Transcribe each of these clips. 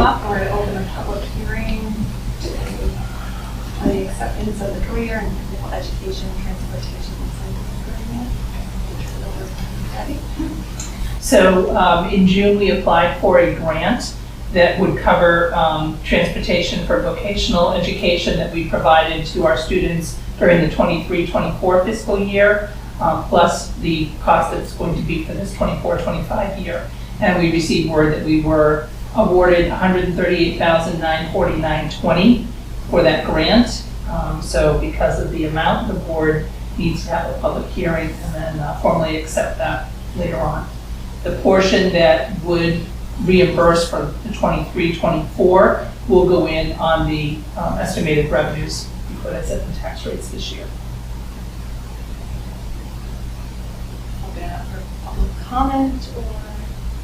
up, we're going to open a public hearing on the acceptance of the career and technical education transportation incentive agreement. So in June, we applied for a grant that would cover transportation for vocational education that we provided to our students during the 23-24 fiscal year, plus the cost that it's going to be for this 24-25 year. And we received word that we were awarded $138,949.20 for that grant. So because of the amount, the board needs to have a public hearing and then formally accept that later on. The portion that would reimburse for the 23-24 will go in on the estimated revenues before I set the tax rates this year. Open it up for public comment or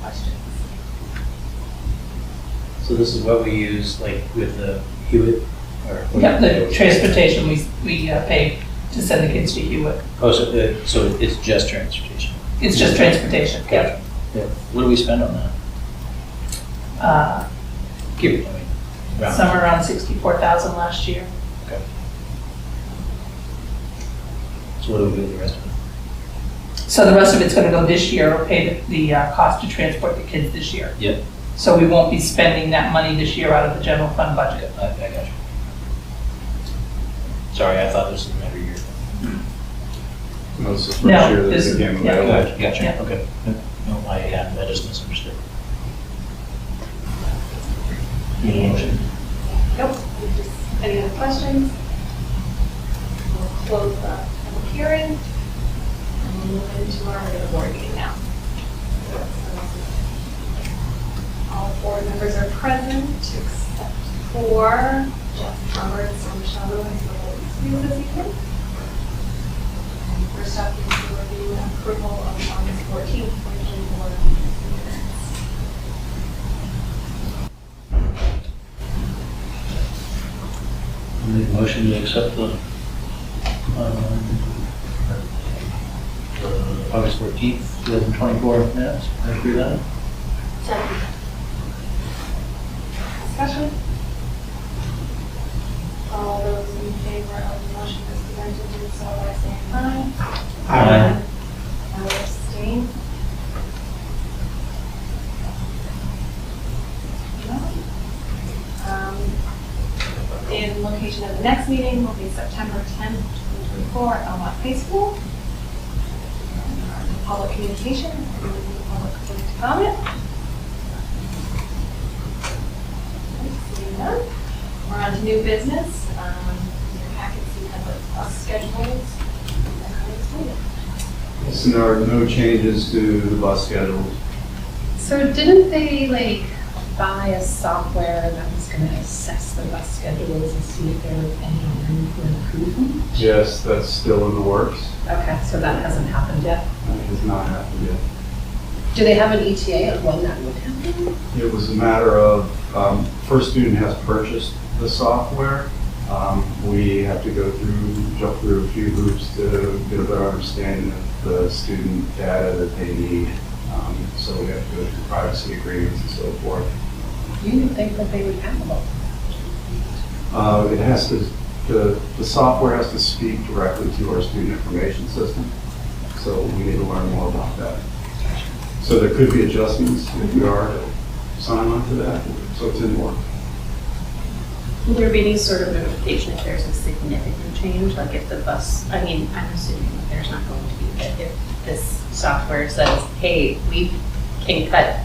questions. So this is what we use like with the Hewitt? Or Yeah, the transportation we pay to send the kids to Hewitt. Oh, so it's just transportation? It's just transportation, yeah. Yeah. What do we spend on that? Give it to me. Somewhere around $64,000 last year. Okay. So what do we do with the rest of it? So the rest of it's going to go this year, or pay the cost to transport the kids this year. Yep. So we won't be spending that money this year out of the general fund budget. I got you. Sorry, I thought this was an every year. No, this is No, first year that this is- became yeah. available. Gotcha. Yeah. Okay. No, I just misunderstood. Any motion? Nope. Any other questions? We'll close the public hearing and we'll move into our regular board meeting now. All board members are present except for Jeff Roberts and Michelle Lewis for the excuse this evening. And first up is the review and approval of August 14th, 2024 minutes. Make a motion to accept the August 14th, 2024 minutes. I agree with that. Second. Discussion? All those in favor of the motion as presented do so by saying aye. Aye. I will abstain. And location of the next meeting will be September 10th, 2024 at Belmont High School. Public communication, public comment. Seeing none. We're on to new business. In your packets, you have the bus schedules. So there are no changes to the bus schedule. So didn't they buy a software that was going to assess the bus schedules and see if there was any room for improvement? Yes, that's still in the works. Okay, so that hasn't happened yet. It has not happened yet. Do they have an ETA of when that would happen? It was a matter of, first student has purchased the software. We have to jump through a few hoops to get a better understanding of the student data that they need. So we have to go through privacy agreements and so forth. You would think that they would handle it. It has to, the software has to speak directly to our student information system. So we need to learn more about that. So there could be adjustments if we are to sign on to that. So it's in work. Will there be any sort of notification if there's a significant change? Like if the bus, I mean, I'm assuming that there's not going to be, but if this software says, hey, we can cut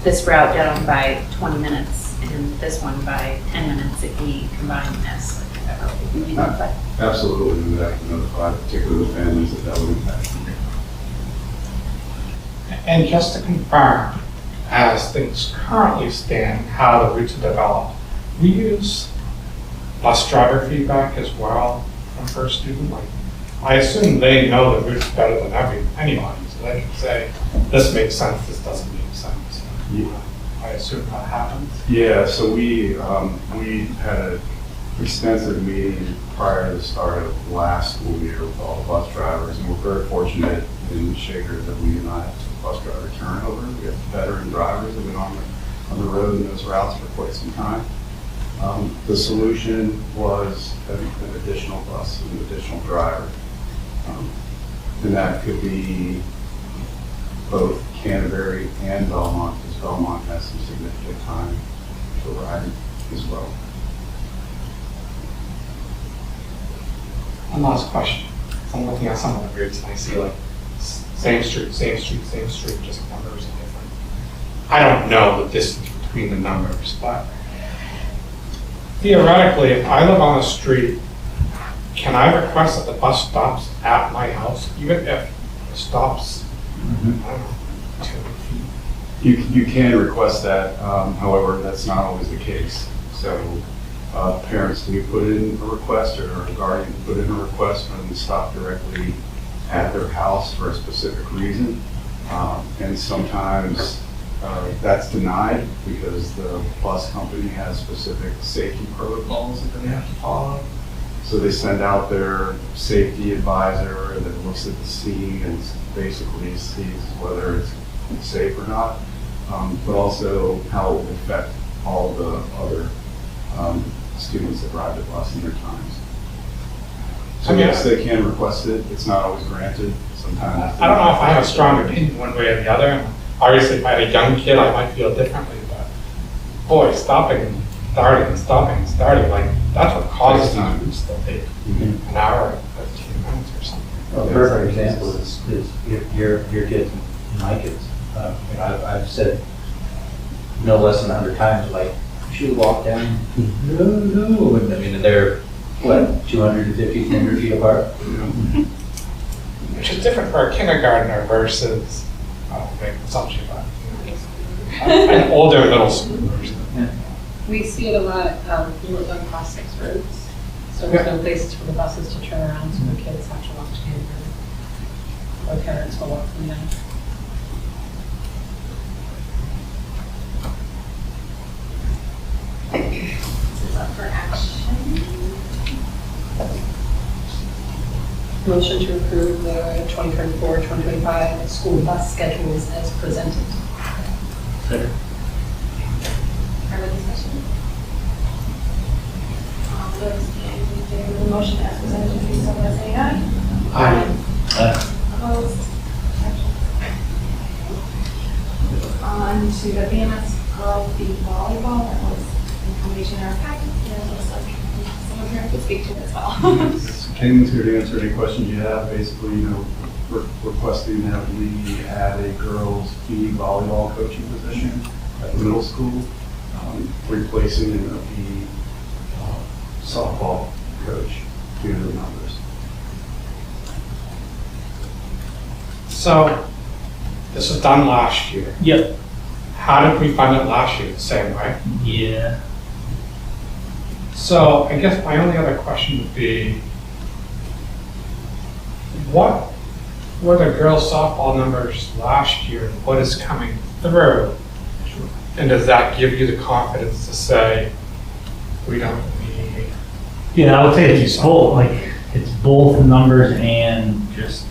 this route down by 20 minutes and this one by 10 minutes if we combine this, like whatever, would you be notified? Absolutely, we have to notify particularly the families that would impact. And just to confirm, as things currently stand, how the routes are developed, we use bus driver feedback as well from first student. Like, I assume they know the routes better than anybody, so they can say, this makes sense, this doesn't make sense. Yeah. I assume that happens. Yeah, so we had an extensive meeting prior to the start of last school year with all the bus drivers, and we're very fortunate in Shaker that we do not have bus driver turnover. We have veteran drivers that have been on on the road in those routes for quite some time. The solution was an additional bus, an additional driver. And that could be both Canterbury and Belmont, because Belmont has some significant time for riding as well. One last question. I'm looking at some of the routes and I see like same street, same street, same street, just numbers are different. I don't know the distance between the numbers, but theoretically, if I live on a street, can I request that the bus stops at my house, even if it stops, I don't know, 200 feet? You can request that, however, that's not always the case. So parents can put in a request, or a guardian can put in a request for them to stop directly at their house for a specific reason. And sometimes that's denied because the bus company has specific safety protocols that they have to follow. So they send out their safety advisor that looks at the scene and basically sees whether it's safe or not, but also how it will affect all the other students that ride the bus in their times. So yes, they can request it. It's not always granted. Sometimes. I don't know if I have a strong opinion one way or the other. Obviously, if I had a young kid, I might feel differently, but boy, stopping, starting, like, that's what causes them to still take an hour and 15 minutes or something. Well, a perfect example is your kids and my kids. I've said no less than 100 times, like, should we walk down? No. And I mean, they're, what, 250, 300 feet apart? Which is different for a kindergartner versus, I don't make an assumption, but an older middle schooler. We see it a lot on class 6 roads. So there's no places for the buses to turn around, so the kids have to walk to Canterbury. Or parents will walk from them. This is up for action. Motion to approve the 2024-2025 school bus schedules as presented. Further discussion? All those in favor of the motion as presented, please so by saying aye. Aye. Opposed? On to the BMS Girls B Volleyball. That was information in our packet. And it looks like someone here could speak to it as well. Caitlin's here to answer any questions you have. Basically, we're requesting that we add a girls B volleyball coaching position at the middle school, replacing a B softball coach due to the numbers. So, this was done last year. Yep. How did we fund it last year? The same way? Yeah. So, I guess my only other question would be, what were the girls softball numbers last year? What is coming through? And does that give you the confidence to say, we don't need? Yeah, I would say it's both, it's both numbers and just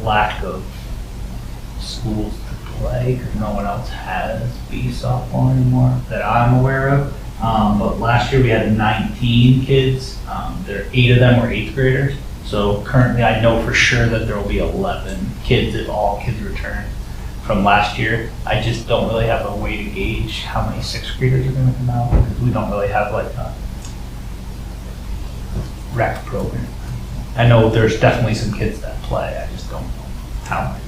lack of schools to play, because no one else has B softball anymore that I'm aware of. But last year we had 19 kids. 8 of them were 8th graders. So currently I know for sure that there will be 11 kids if all kids return from last year. I just don't really have a way to gauge how many 6th graders are going to come out, because we don't really have like a rec program. I know there's definitely some kids that play. I just don't know how many.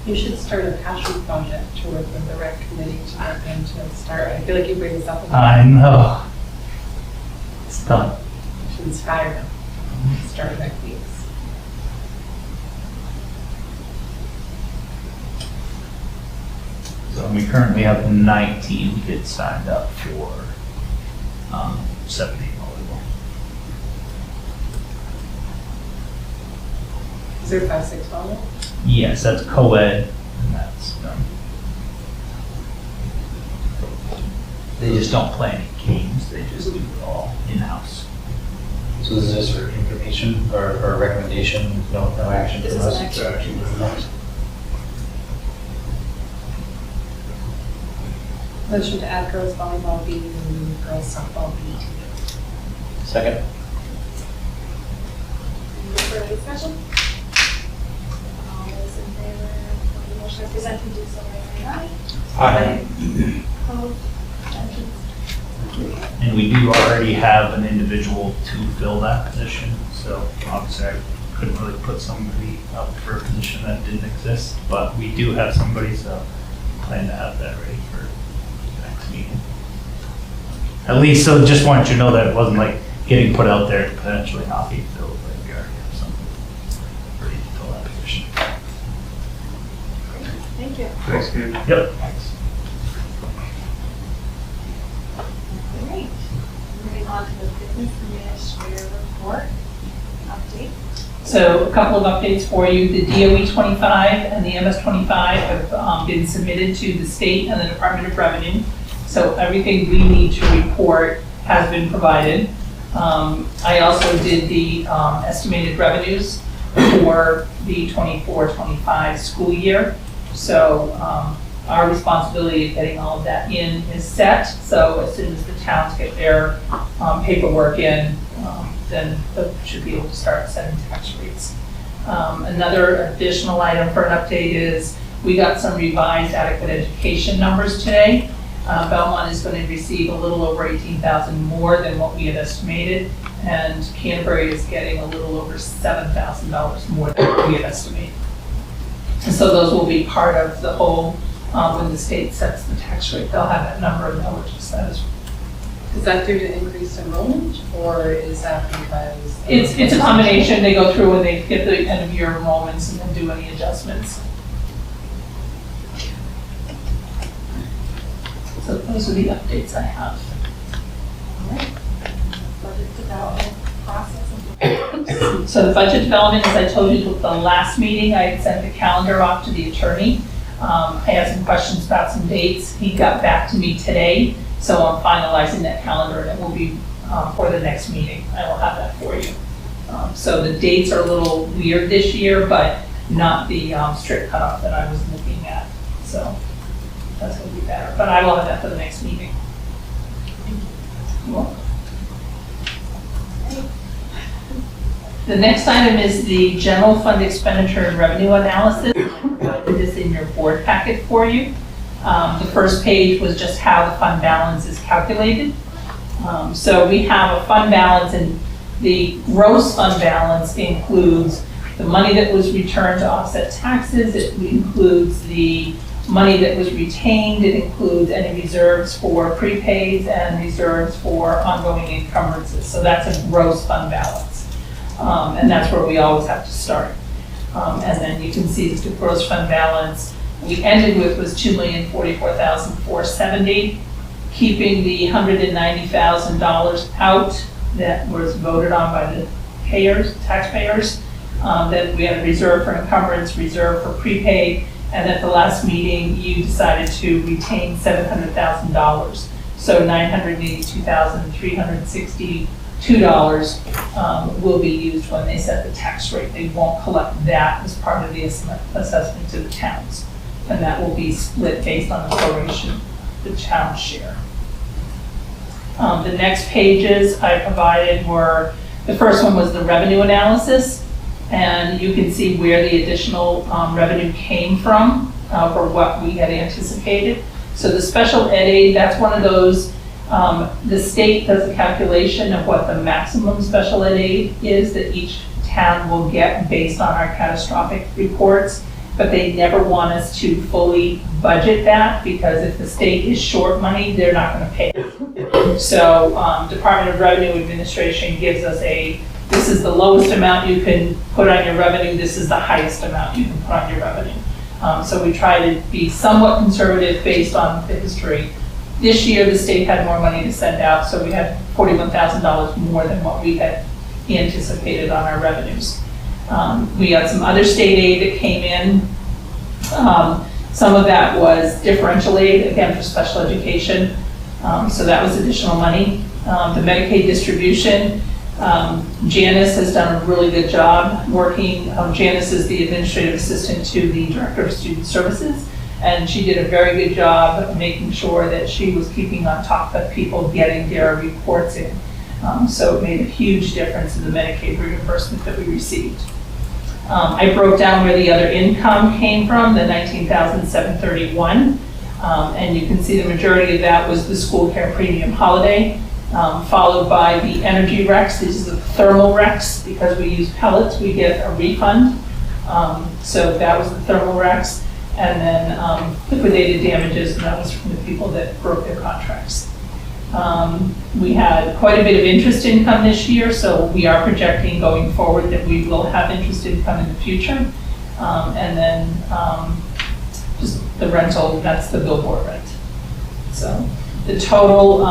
You should start a passion project to work with the rec committee to get them to start. I feel like you bring this up a lot. I know. It's done. To inspire them. Start rec weeks. So we currently have 19 kids signed up for 7A volleyball. Is there 5-6 volleyball? Yes, that's co-ed, and that's, they just don't play any games, they just do it all in-house. So is this for information or recommendation, no action This from is us? an action. Motion to add girls volleyball B and girls softball B. Second? Any further discussion? All those in favor of the motion as presented, do so by saying aye. Opposed? Abstentions? And we do already have an individual to fill that position, so obviously I couldn't really put somebody up for a position that didn't exist, but we do have somebody, so plan to have that ready for the next meeting. At least, so just wanted you to know that it wasn't like getting put out there to potentially not be filled, like we already have somebody ready to fill that position. Thank you. Thanks, Gabe. Yep. Thanks. Great. Moving on to the business administrator report update. So a couple of updates for you. The DOE 25 and the MS 25 have been submitted to the state and the Department of Revenue. So everything we need to report has been provided. I also did the estimated revenues for the 24-25 school year. So our responsibility of getting all of that in is set. So as soon as the towns get their paperwork in, then they should be able to start setting tax rates. Another additional item for an update is we got some revised adequate education numbers today. Belmont is going to receive a little over $18,000 more than what we had estimated, and Canterbury is getting a little over $7,000 more than what we had estimated. And so those will be part of the whole, when the state sets the tax rate, they'll have that number and they'll adjust that as well. Is that due to increased enrollment, or is that because? It's a combination. They go through and they get the end of year enrollments and then do any adjustments. So those are the updates I have. All right. Budget development process. So the budget development, as I told you at the last meeting, I had sent the calendar off to the attorney. I had some questions about some dates. He got back to me today, so I'm finalizing that calendar and it will be for the next meeting. I will have that for you. So the dates are a little weird this year, but not the strict cutoff that I was looking at. So that's going to be better. But I will have that for the next meeting. You're welcome. The next item is the general fund expenditure and revenue analysis. I provided this in your board packet for you. The first page was just how the fund balance is calculated. So we have a fund balance, and the gross fund balance includes the money that was returned to offset taxes. It includes the money that was retained. It includes any reserves for prepaids and reserves for ongoing encumbrances. So that's a gross fund balance. And that's where we always have to start. And then you can see the gross fund balance we ended with was $2,044,470, keeping the $190,000 out that was voted on by the taxpayers. Then we had a reserve for encumbrance, reserve for prepaid, and at the last meeting, you decided to retain $700,000. So $982,362 will be used when they set the tax rate. They won't collect that as part of the assessment to the towns. And that will be split based on the proration, the town share. The next pages I provided were, the first one was the revenue analysis. And you can see where the additional revenue came from for what we had anticipated. So the special ed aid, that's one of those, the state does a calculation of what the maximum special ed aid is that each town will get based on our catastrophic reports, but they never want us to fully budget that, because if the state is short money, they're not going to pay it. So Department of Revenue Administration gives us this is the lowest amount you can put on your revenue, this is the highest amount you can put on your revenue. So we try to be somewhat conservative based on the history. This year, the state had more money to send out, so we had $41,000 more than what we had anticipated on our revenues. We had some other state aid that came in. Some of that was differential aid, again, for special education. So that was additional money. The Medicaid distribution, Janice has done a really good job working. Janice is the administrative assistant to the Director of Student Services, And she did a very good job of making sure that she was keeping on top of people getting their reports in. So it made a huge difference in the Medicaid reimbursement that we received. I broke down where the other income came from, the $19,731. And you can see the majority of that was the school care premium holiday, followed by the energy recs. These are the thermal recs. Because we use pellets, we get a refund. So that was the thermal recs. And then liquidated damages, and that was from the people that broke their contracts. We had quite a bit of interest income this year, so we are projecting going forward that we will have interest income in the future. And then just the rental, that's the billboard rent. So the total,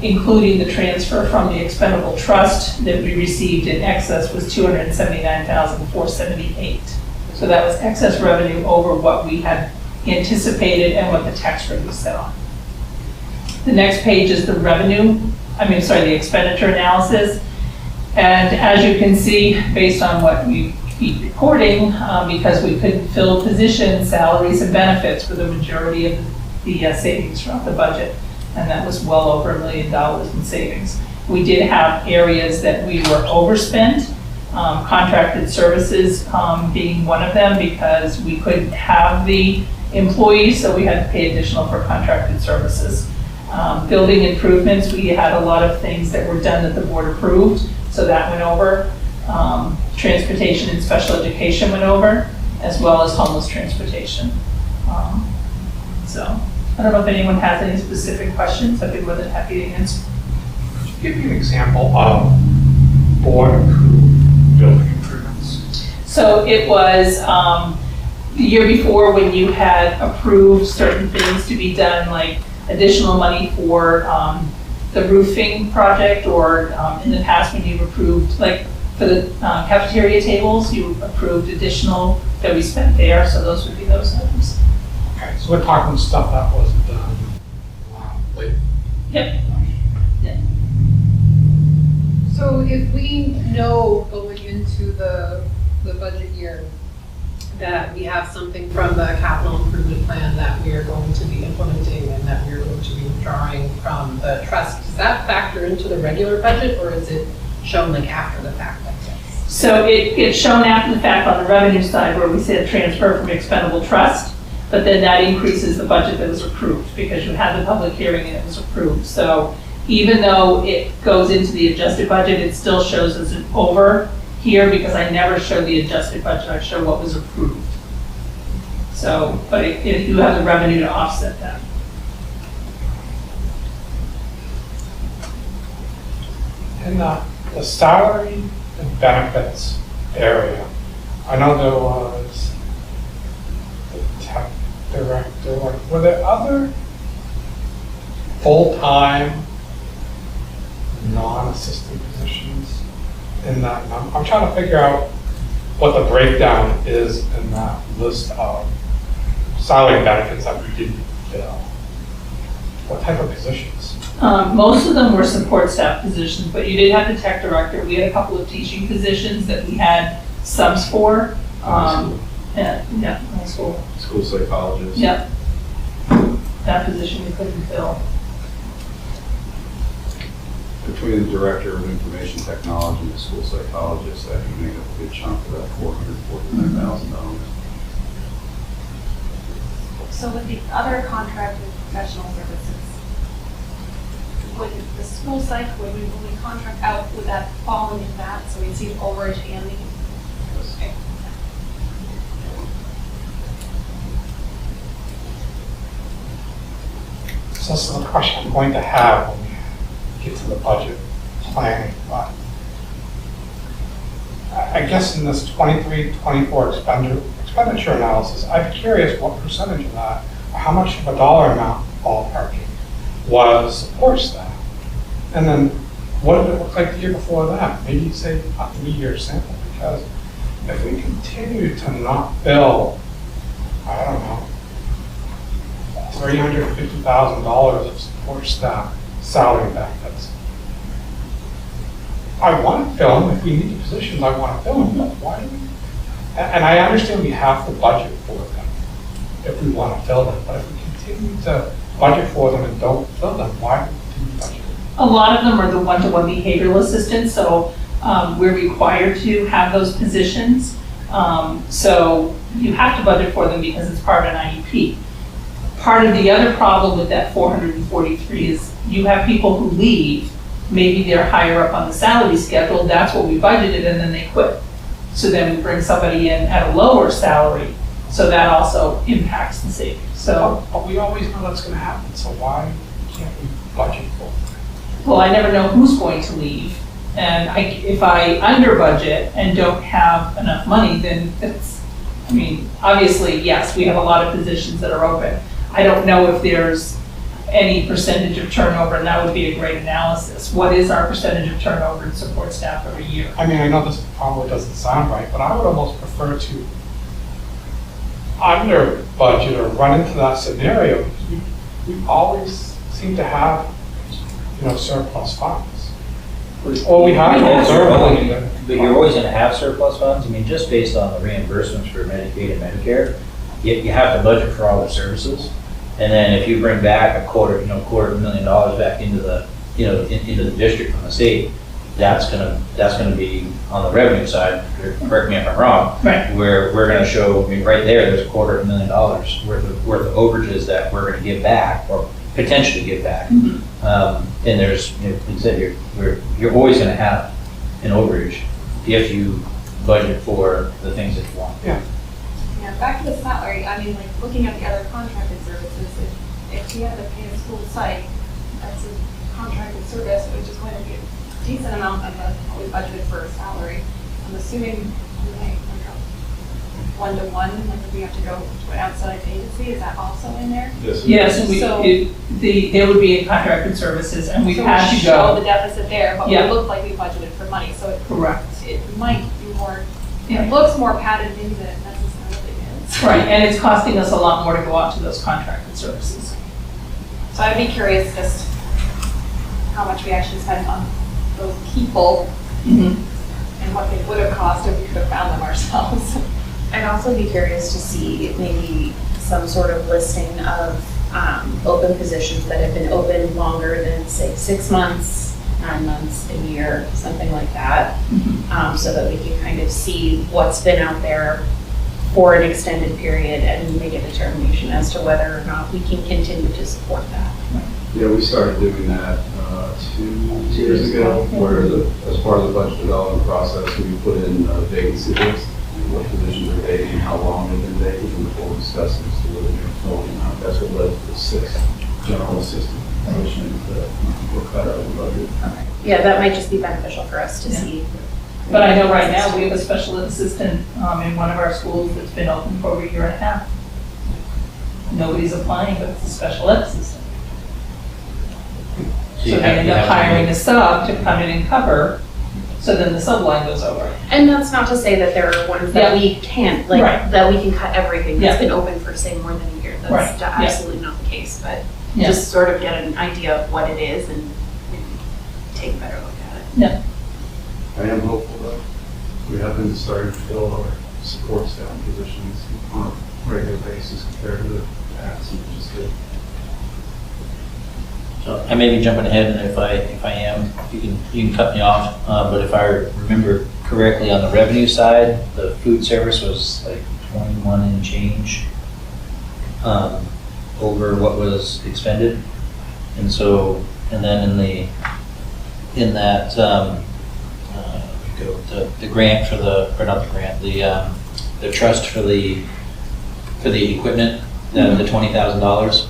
including the transfer from the expendable trust that we received in excess was $279,478. So that was excess revenue over what we had anticipated and what the tax rate was set on. The next page is the the expenditure analysis. And as you can see, based on what we keep recording, because we couldn't fill positions, salaries, and benefits for the majority of the savings from the budget. And that was well over $1 million in savings. We did have areas that we were overspent, contracted services being one of them, because we couldn't have the employees, so we had to pay additional for contracted services. Building improvements, we had a lot of things that were done that the board approved, so that went over. Transportation and special education went over, as well as homeless transportation. So I don't know if anyone has any specific questions. I'd be more than happy to answer. Could you give me an example of board-approved building improvements? So it was the year before when you had approved certain things to be done, like additional money for the roofing project, or in the past when you've approved, like for the cafeteria tables, you approved additional that we spent there, so those would be those items. Okay, so we're talking stuff that was done late. Yep. So if we know going into the budget year that we have something from the capital improvement plan that we are going to be implementing and that we're going to be withdrawing from the trust, does that factor into the regular budget, or is it shown like after the fact like this? So it's shown after the fact on the revenue side, where we said transfer from expendable trust, but then that increases the budget that was approved because you had the public hearing and it was approved. So even though it goes into the adjusted budget, it still shows as an over here because I never show the adjusted budget, I show what was approved. So, but if you have the revenue to offset that. In the salary and benefits area, I know there was the tech director, were there other full-time, non-assistant positions in that number? I'm trying to figure out what the breakdown is in that list of salary and benefits that we didn't fill. What type of positions? Most of them were support staff positions, but you did have the tech director. We had a couple of teaching positions that we had subs for. High school. School psychologist. Yep. That position we couldn't fill. Between the director of information technology and the school psychologist, that could make up a good chunk of that $449,000. So with the other contracted professional services, would the school psych, when we contract out, would that fall into that? So we'd see overage and the. Okay. So this is the question I'm going to have when we get to the budget planning, but I guess in this 23-24 expenditure analysis, I'd be curious what percentage of that, or how much of a dollar amount ballparking was support staff. And then what did it look like the year before that? Maybe say a 3-year sample, because if we continue to not bill, I don't know, $350,000 of support staff salary benefits. I want to fill them. If we need the positions, I want to fill them, but why do we? And I understand we have the budget for them, if we want to fill them, but if we continue to budget for them and don't fill them, why do we budget? A lot of them are the one-to-one behavioral assistants, so we're required to have those positions. So you have to budget for them because it's part of an IEP. Part of the other problem with that 443 is you have people who leave, maybe they're higher up on the salary schedule, that's what we budgeted, and then they quit. So then we bring somebody in at a lower salary, so that also impacts the savings. So, But we always know that's going to happen, so why can't we budget for it? well, I never know who's going to leave. And if I under budget and don't have enough money, then it's, I mean, obviously, yes, we have a lot of positions that are open. I don't know if there's any percentage of turnover, and that would be a great analysis. What is our percentage of turnover in support staff every year? I mean, I know this probably doesn't sound right, but I would almost prefer to under budget or run into that scenario, because we always seem to have, surplus funds. Or we have reserve. But you're always gonna have surplus funds, I mean, just based on the reimbursements for Medicaid and Medicare, you have to budget for all the services. And then if you bring back $250,000 back into the, into the district from the state, that's gonna be on the revenue side, correct me if I'm wrong. Right. Where we're gonna show, I mean, right there's $250,000 worth of overages that we're gonna give back, or potentially give back. And there's, like you said, you're always gonna have an overage if you budget for the things that you want. Yeah, back to the salary, I mean, like, looking at the other contracted services, if we have to pay a school site, that's a contracted service, which is going to be a decent amount of what we budgeted for a salary. I'm assuming we pay like a one-to-one, like if we have to go to an outside agency, is that also in there? Yes, and So- they would be in contracted services, and we've So had we to show the go. deficit there, but we Yeah. look like we budgeted for money, so Correct. it might be more, Yeah. it looks more padded maybe than it necessarily is. Right, and it's costing us a lot more to go out to those contracted services. So I'd be curious just how much we actually spend on those people Mhm. and what they would have cost if we could have found them ourselves. I'd also be curious to see maybe some sort of listing of open positions that have been open longer than, say, 6 months, 9 months, a year, something like that, so that we can kind of see what's been out there for an extended period and make a determination as to whether or not we can continue to support that. Yeah, we started doing that 2 years ago, where as part of the budget development process, we put in a vacancy list, what positions are vacant, how long they've been vacant, and the full discussion as to whether they're filling out. That's what led to the 6 general assistant positions that were cut out of the budget. Yeah, that might just be beneficial for us to Yeah. see. But I know right now, we have a special ed assistant in one of our schools that's been open for over a year and a half. Nobody's applying, but it's a special ed assistant. So they end up hiring a sub to come in and cover, so then the sub line goes over. And that's not to say that there are ones that Yeah. we can't, Right. like, that we can cut everything that's Yeah. been open for, say, more than a year. Right. That's Yeah. absolutely not the case, but Yeah. just sort of get an idea of what it is and take a better look at it. I am hopeful though. We have been starting to fill our support staff positions on a regular basis compared to the past, which is good. So I may be jumping ahead, and if I am, you can cut me off. But if I remember correctly, on the revenue side, the food service was like 21 and change over what was expended, and then in that the grant for the trust for the equipment, the $20,000.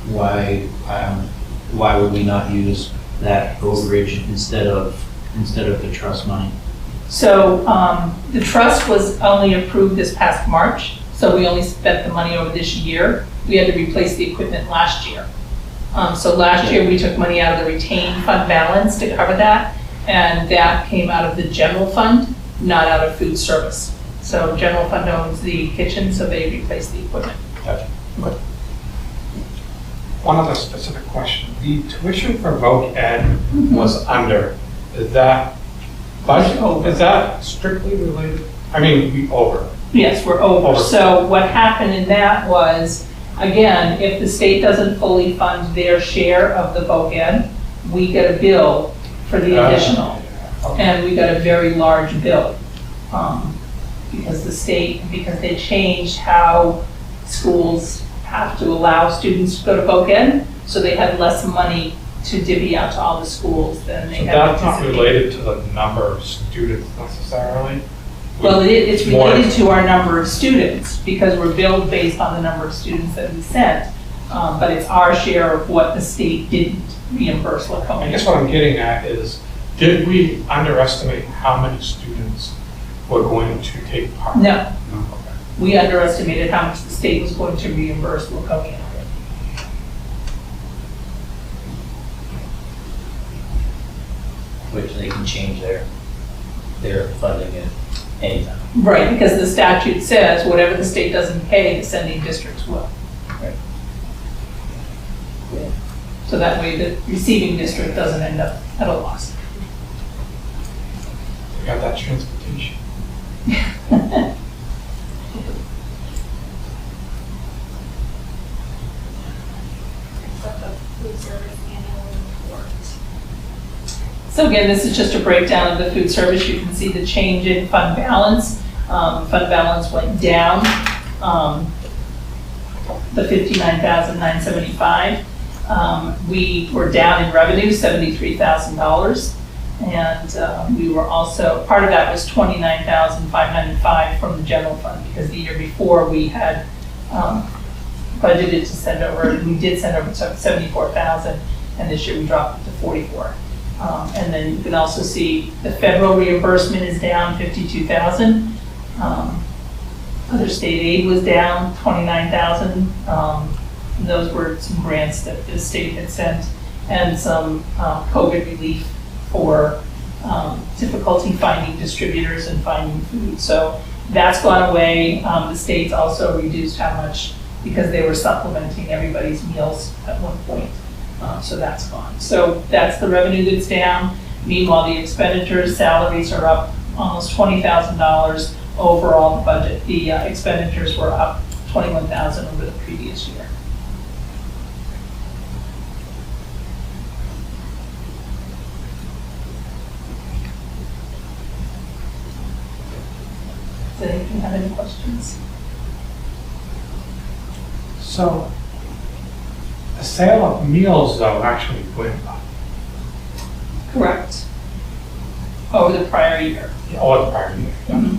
Why would we not use that overage instead of the trust money? So the trust was only approved this past March, so we only spent the money over this year. We had to replace the equipment last year. So last year, we took money out of the retained fund balance to cover that, and that came out of the general fund, not out of food service. So general fund owns the kitchen, so they replaced the equipment. Gotcha. One other specific question. The tuition for voc ed was under. Is that budget? Is that strictly related? I mean, we over. Yes, we're over. Over. So what happened in that was, again, if the state doesn't fully fund their share of the BOGEN, we get a bill for the additional. And we got a very large bill. Because they changed how schools have to allow students to go to BOGEN, so they had less money to divvy out to all the schools than they So had that's not anticipated. related to the number of students necessarily? Well, it's More- related to our number of students, because we're billed based on the number of students that we sent. But it's our share of what the state didn't reimburse I Laconia. guess what I'm getting at is, did we underestimate how many students were going to take part? No, No, okay. we underestimated how much the state was going to reimburse Laconia. Which they can change their funding at any time. Right, because the statute says whatever the state doesn't pay, the sending districts will. Right. So that way the receiving district doesn't end up at a loss. We got that transportation. Except the food service annual report. So again, this is just a breakdown of the food service. You can see the change in fund balance. Fund balance went down, the $59,975. We were down in revenue, $73,000. And we were also, part of that was $29,595 from the general fund, because the year before we had budgeted to send over, we did send over $74,000, and this year we dropped it to $44,000. And then you can also see the federal reimbursement is down $52,000. Other state aid was down $29,000. Those were some grants that the state had sent, and some COVID relief for difficulty finding distributors and finding food. So that's gone away. The states also reduced how much, because they were supplementing everybody's meals at one point. So that's gone. So that's the revenue that's down. Meanwhile, the expenditures, salaries are up almost $20,000 overall. The budget, the expenditures were up $21,000 over the previous year. Does anyone have any questions? So, the sale of meals though actually went up, Correct. Over the prior year. or the prior year. Yeah. Mhm.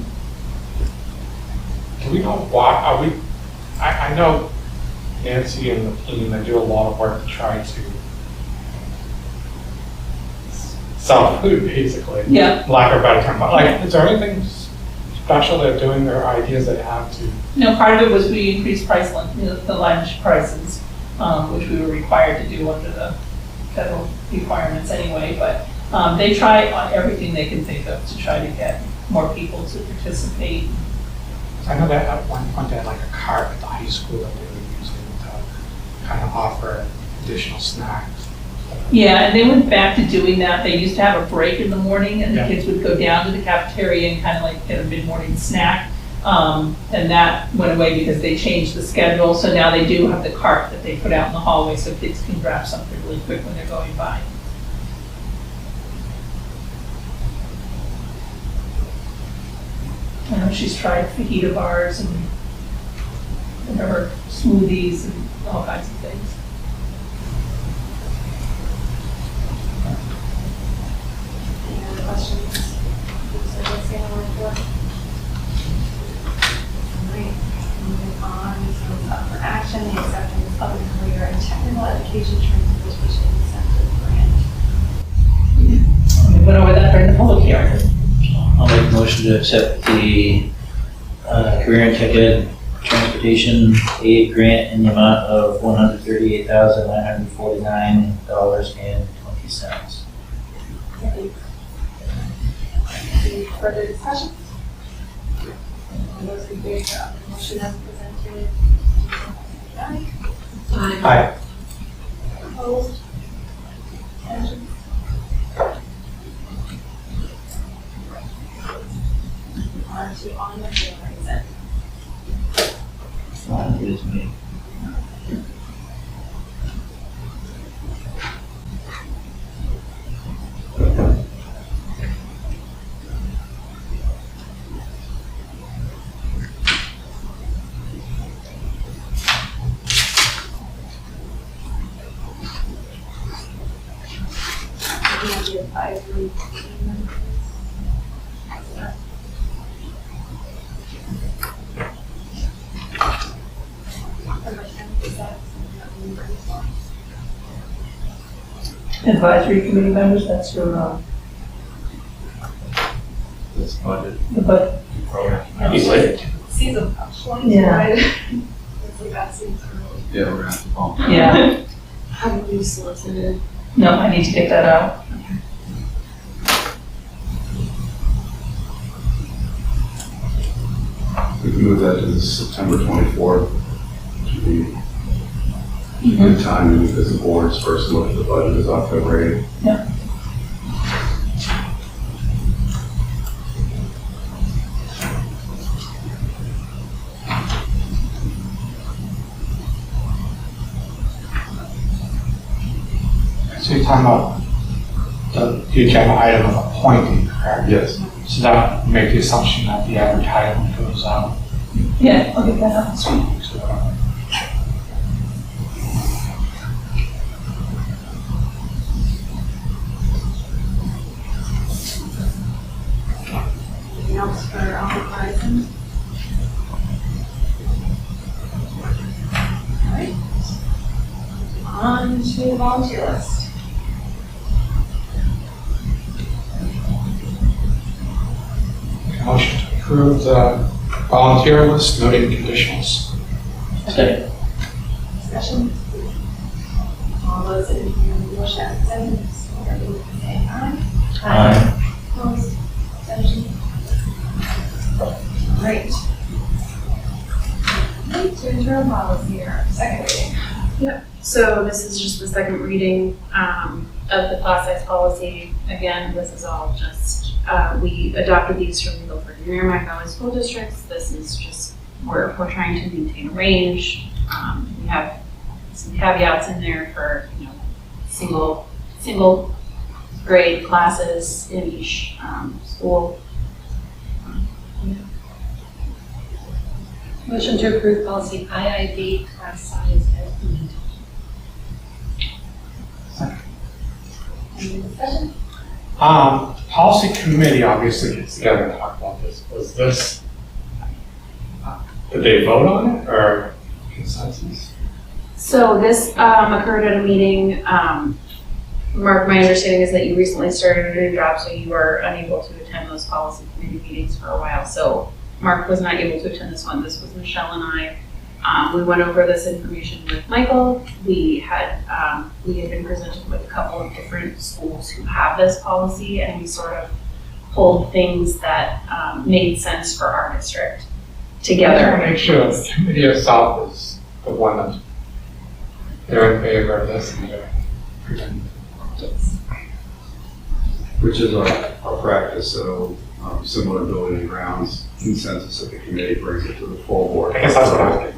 Do we know why, are we, I know Nancy and the team, they do a lot of work to try to sell food, basically. Yeah. Lack of a better term, but like, is there anything special they're doing, or ideas they have to? No, part of it was we increased the lunch prices, which we were required to do under the federal requirements anyway, but they try on everything they can think of to try to get more people to participate. I know that at one point they had like a cart at the high school that they were using to kind of offer additional snacks. Yeah, and they went back to doing that. They used to have a break in the morning, and the Yeah. kids would go down to the cafeteria and kind of like get a mid-morning snack. And that went away because they changed the schedule, so now they do have the cart that they put out in the hallway so kids can grab something really quick when they're going by. I know she's tried fajita bars and her smoothies and all kinds of things. Any other questions? Food service annual report? All right, moving on, so it's up for action, the acceptance of the career and technical education transportation incentive grant. We went over that during the public hearing. I'll make a motion to accept the career and tech ed transportation aid grant in the amount of $138,949.20. Any further discussion? All those in favor of the motion as presented? Aye. Aye. Opposed? Abstentions? On to on the fundraising. for this meeting. The advisory committee members. Is that something that we bring forward? Advisory committee members, that's your, It's budget. but, Be late. Season punch Yeah. right? It's like that seems early. Yeah, we're gonna have to bump. yeah, Haven't you solicited? no, I need to get that out. We can move that to the September 24th. Should be good timing because the board's first look at the budget is on February 8th. Yeah. So you're talking about the agenda item of appointing, correct? Yes. So that would make the assumption that the advertisement goes out. Yeah, I'll get that out this week. Anything else for on the horizon? All right. On to the volunteer list. Motion to approve the volunteer list, noting conditionals. Second. Discussion? All those in favor of the motion as presented, please say aye. Aye. Opposed? Abstention? Great. Right, to interim policy here, second reading. So this is just the second reading of the class size policy. Again, this is all just, we adopted these from the Guilford and Merrimack Valley School Districts. This is just, we're trying to maintain a range. We have some caveats in there for, you know, single grade classes in each school. Motion to approve policy IIB class size as presented. Any discussion? Policy committee obviously gets together and talk about this. Was this, did they vote on it or consensus? So this occurred at a meeting. Mark, my understanding is that you recently started a new job, so you were unable to attend those policy committee meetings for a while. So Mark was not able to attend this one. This was Michelle and I. We went over this information with Michael. We had been presented with a couple of different schools who have this policy, and we sort of pulled things that made sense for our district together. I want to make sure the committee itself is the one that they're in favor of this and they're presenting. Which is our practice, so similar building grounds consensus of the committee brings it to the full board. I guess that's what I was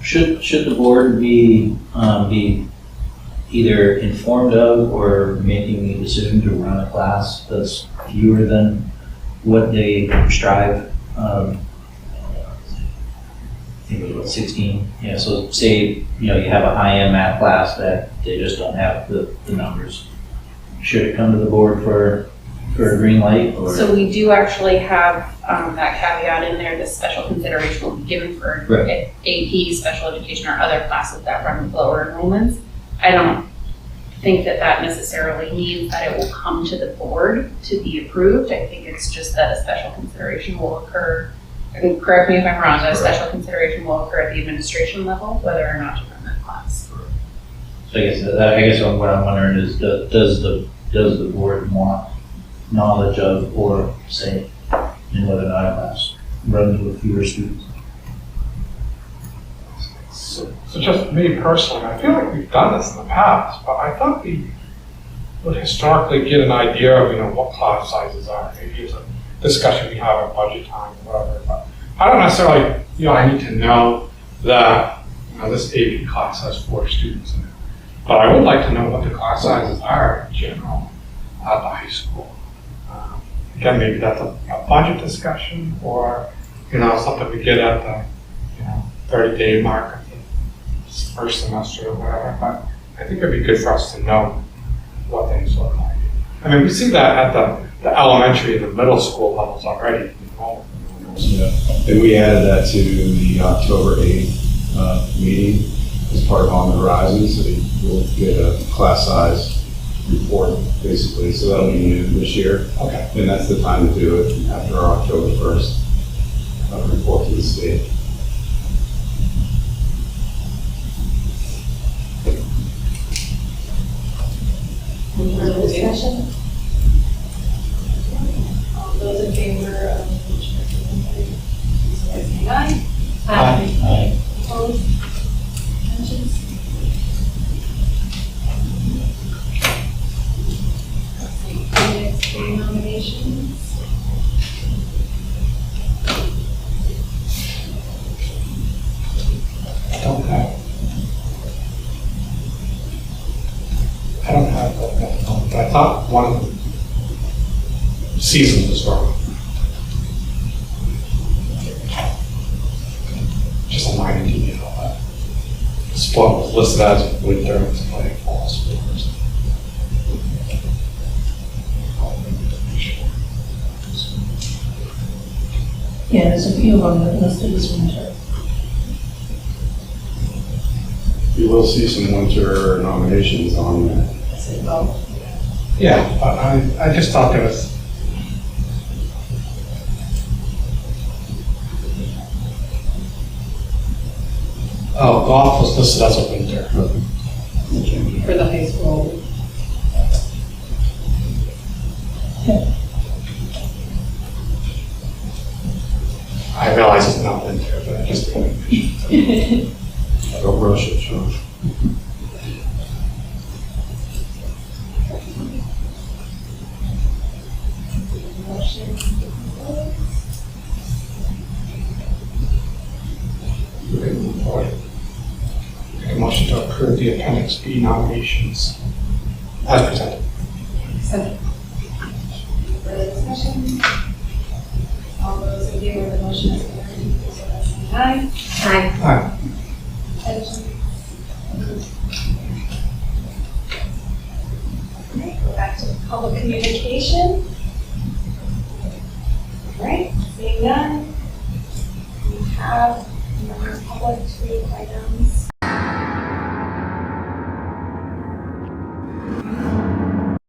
getting. Should the board be either informed of or making a decision to run a class that's fewer than what they strive? I think it was what, 16. Yeah, so say you have a high-end math class that they just don't have the numbers. Should it come to the board for a green light? Or? So we do actually have that caveat in there, this special consideration will be given for Right. AP, special education, or other classes that run with lower enrollments. I don't think that that necessarily means that it will come to the board to be approved. I think it's just that a special consideration will occur, I think, correct me if I'm wrong, that a special consideration will occur at the administration level, whether or not to run that class. So I guess what I'm wondering is, does the board want knowledge of or say in whether or not a class runs with fewer students? So just me personally, I feel like we've done this in the past, but I thought we would historically get an idea of, what class sizes are. Maybe it's a discussion we have at budget time or whatever, but I don't necessarily I need to know that, this AP class has 4 students in it. But I would like to know what the class sizes are in general at the high school. Again, maybe that's a budget discussion or, something we get at the, 30-day mark of the first semester or whatever. But I think it'd be good for us to know what things look like. I mean, we see that at the elementary and the middle school levels already. Yeah, and we added that to the October 8th meeting as part of On the Horizon, so we'll get a class size report, basically, so that'll be new this year. Okay. And that's the time to do it, after our October 1st report to the state. Any further discussion? All those in favor of the motion as presented, please by saying aye. Aye. Opposed? Abstentions? Appendix B Nominations. I don't have that, but I thought one of the seasons was wrong. Just a minor detail, but the sport was listed as winter and it's playing fall sports. Yeah, there's a few of them that listed as winter. You will see some winter nominations on there. Yeah, but I just thought there was. Oh, golf was listed as a winter. For the high school. I realize it's not winter, but I just think we should. Don't rush it, Sean. Motion closed. We can move forward. Make a motion to approve the Appendix B nominations as presented. Further discussion? All those in favor of the motion as presented, please by saying aye. Aye. Abstentions? Okay, go back to public communication. All right, seeing none, we have members of public to items